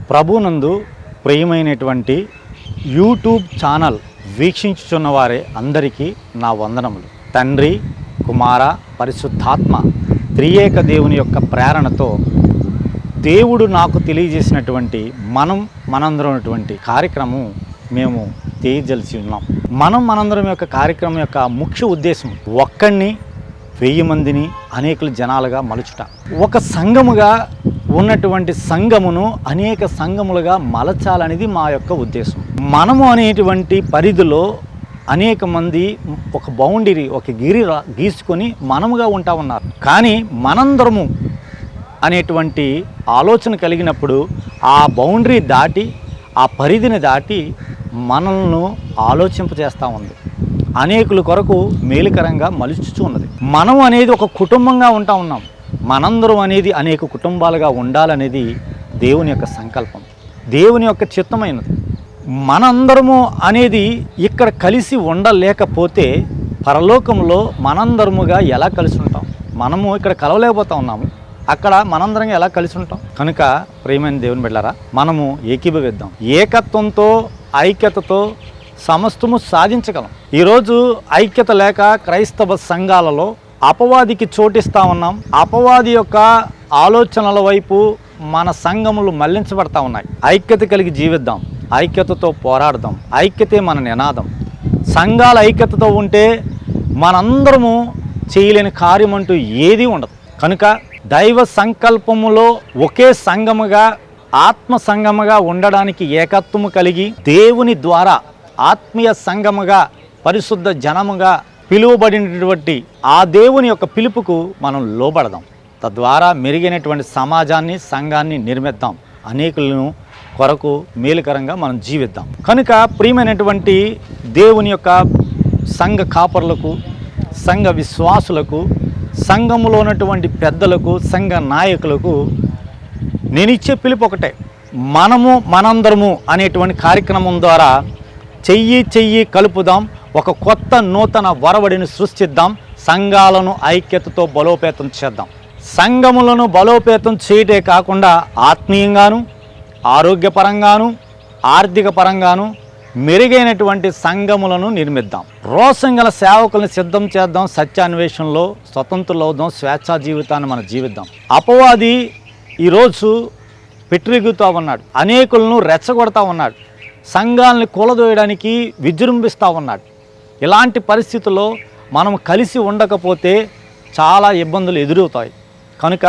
ప్రభునందు ప్రియమైనటువంటి YouTube channel వీక్షించుచున్న వారే అందరికీ నా వందనములు. తండ్రి, కుమార, పరిశుద్ధాత్మ త్రియేక దేవుని యొక్క ప్రేరణతో దేవుడు నాకు తెలియజేసినటువంటి మనందరం కార్యక్రమం మేము తెలియజలిసి ఉన్నాం. మనందరం యొక్క కార్యక్రమం యొక్క ముఖ్య ఉద్దేశం ఒక్కడిని 1000 మందిని అనేక జనాలుగా మలుచుట. ఒక సంఘముగా ఉన్నటువంటి సంఘమును అనేక సంఘములుగా మలచాలనేది మా యొక్క ఉద్దేశం. మనము అనేటువంటి పరిధిలో అనేక మంది ఒక బౌండరీ, ఒక గిరి గీసుకొని మనముగా ఉంటా ఉన్నారు. కానీ మనందరము అనేటువంటి ఆలోచన కలిగినప్పుడు ఆ బౌండరీ దాటి, ఆ పరిధిని దాటి మనల్ని ఆలోచింపజేస్తూ ఉంది. అనేకుల కొరకు మేలుకరంగా మలుచుచూ ఉన్నది. మనం అనేది ఒక కుటుంబంగా ఉంటా ఉన్నాం. మనందరం అనేది అనేక కుటుంబాలుగా ఉండాలనేది దేవుని యొక్క సంకల్పం, దేవుని యొక్క చిత్తమైనది. మనందరము అనేది ఇక్కడ కలిసి ఉండలేకపోతే పరలోకంలో మనందరముగా ఎలా కలిసి ఉంటాం? మనము ఇక్కడ కలవలేకపోతా ఉన్నాము, అక్కడ మనందరంగా ఎలా కలిసి ఉంటాం? కనుక ప్రియమైన దేవుని బిడ్డలారా, మనము ఏకీభవిద్దాం. ఏకత్వంతో, ఐక్యతతో సమస్తము సాధించగలం. ఈరోజు ఐక్యత లేక క్రైస్తవ సంఘాలలో అపవాదికి చోటిస్తూ ఉన్నాం. అపవాది యొక్క ఆలోచనల వైపు మన సంఘములు మళ్లించబడతా ఉన్నాయి. ఐక్యత కలిగి జీవిద్దాం, ఐక్యతతో పోరాడదాం. ఐక్యతే మన నినాదం. సంఘాల ఐక్యతతో ఉంటే మనందరము చేయలేని కార్యం అంటూ ఏదీ ఉండదు. కనుక దైవ సంకల్పములో ఒకే సంఘముగా, ఆత్మ సంఘముగా ఉండడానికి ఏకత్వము కలిగి దేవుని ద్వారా ఆత్మీయ సంఘముగా, పరిశుద్ధ జనముగా పిలువబడినటువంటి ఆ దేవుని యొక్క పిలుపుకు మనం లోబడదాం. తద్వారా మెరుగైనటువంటి సమాజాన్ని, సంఘాన్ని నిర్మిద్దాం. అనేకులను కొరకు మేలుకరంగా మనం జీవిద్దాం. కనుక ప్రియమైనటువంటి దేవుని యొక్క సంఘ కాపరులకు, సంఘ విశ్వాసులకు, సంఘములో ఉన్నటువంటి పెద్దలకు, సంఘ నాయకులకు నేను ఇచ్చే పిలుపు ఒకటే. మనందరము అనేటువంటి కార్యక్రమం ద్వారా చెయ్యి కలుపుదాం. ఒక కొత్త నూతన వరవడిని సృష్టిద్దాం. సంఘాలను ఐక్యతతో బలోపేతం చేద్దాం. సంఘములను బలోపేతం చేయటే కాకుండా ఆత్మీయంగాను, ఆరోగ్యపరంగాను, ఆర్థిక పరంగాను మెరుగైనటువంటి సంఘములను నిర్మిద్దాం. రోషం గల సేవకులను సిద్ధం చేద్దాం. సత్యాన్వేషణలో స్వతంత్రులవుదాం. స్వేచ్ఛా జీవితాన్ని మనం జీవిద్దాం. అపవాది ఈరోజు పెట్రిగుతూ ఉన్నాడు, అనేకులను రెచ్చగొడతా ఉన్నాడు, సంఘాలని కూలదోయడానికి విజృంభిస్తూ ఉన్నాడు. ఇలాంటి పరిస్థితుల్లో మనం కలిసి ఉండకపోతే చాలా ఇబ్బందులు ఎదురవుతాయి. కనుక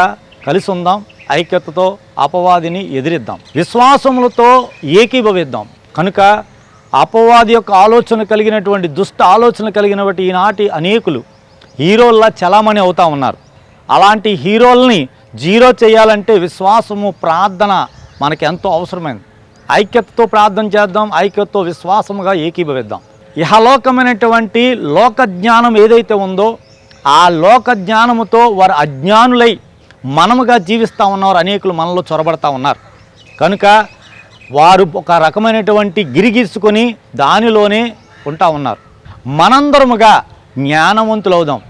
కలిసి ఉందాం, ఐక్యతతో అపవాదిని ఎదిరిద్దాం, విశ్వాసములతో ఏకీభవిద్దాం. కనుక అపవాది యొక్క ఆలోచన కలిగినటువంటి దుష్ట ఆలోచన కలిగినటువంటి ఈనాటి అనేకులు హీరోల్లా చలామణి అవుతూ ఉన్నారు. అలాంటి హీరోల్ని జీరో చేయాలంటే విశ్వాసము, ప్రార్థన మనకి ఎంతో అవసరమైంది. ఐక్యతతో ప్రార్థన చేద్దాం, ఐక్యతతో విశ్వాసముగా ఏకీభవిద్దాం. ఇహలోకమైనటువంటి లోక జ్ఞానం ఏదైతే ఉందో ఆ లోక జ్ఞానముతో వారు అజ్ఞానులై మనముగా జీవిస్తూ ఉన్నవారు అనేకులు మనలో చొరబడతా ఉన్నారు. కనుక వారు ఒక రకమైనటువంటి గిరిగీసుకొని దానిలోనే ఉంటా ఉన్నారు. మనందరముగా జ్ఞానవంతులవుదాం.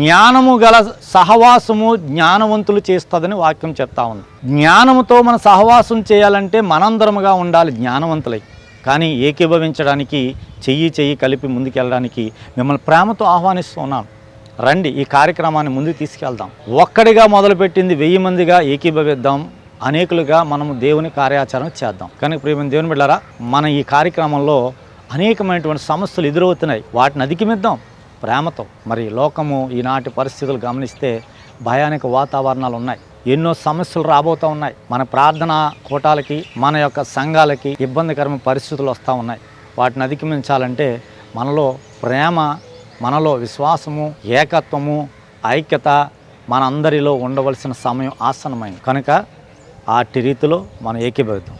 జ్ఞానము గల సహవాసము జ్ఞానవంతులు చేస్తుందని వాక్యం చెప్తా ఉంది. జ్ఞానముతో మన సహవాసం చేయాలంటే మనందరముగా ఉండాలి జ్ఞానవంతులై. కానీ ఏకీభవించడానికి చెయ్యి కలిపి ముందుకెళ్ళడానికి మిమ్మల్ని ప్రేమతో ఆహ్వానిస్తూ ఉన్నాను. రండి, ఈ కార్యక్రమాన్ని ముందుకు తీసుకెళ్దాం. ఒక్కడిగా మొదలుపెట్టింది 1000 మందిగా ఏకీభవిద్దాం. అనేకులుగా మనము దేవుని కార్యాచరణ చేద్దాం. కనుక ప్రియమైన దేవుని బిడ్డలారా, మన ఈ కార్యక్రమంలో అనేకమైనటువంటి సమస్యలు ఎదురవుతున్నాయి. వాటిని అధిగమిద్దాం ప్రేమతో. మరి లోకము ఈనాటి పరిస్థితులు గమనిస్తే భయానక వాతావరణాలు ఉన్నాయి. ఎన్నో సమస్యలు రాబోతూ ఉన్నాయి. మన ప్రార్థన కూటాలకి, మన యొక్క సంఘాలకి ఇబ్బందికరమైన పరిస్థితులు వస్తూ ఉన్నాయి. వాటిని అధిగమించాలంటే మనలో ప్రేమ, మనలో విశ్వాసము, ఏకత్వము, ఐక్యత మనందరిలో ఉండవలసిన సమయం ఆసన్నమైంది. కనుక ఆటి రీతిలో మనం ఏకీభవిద్దాం.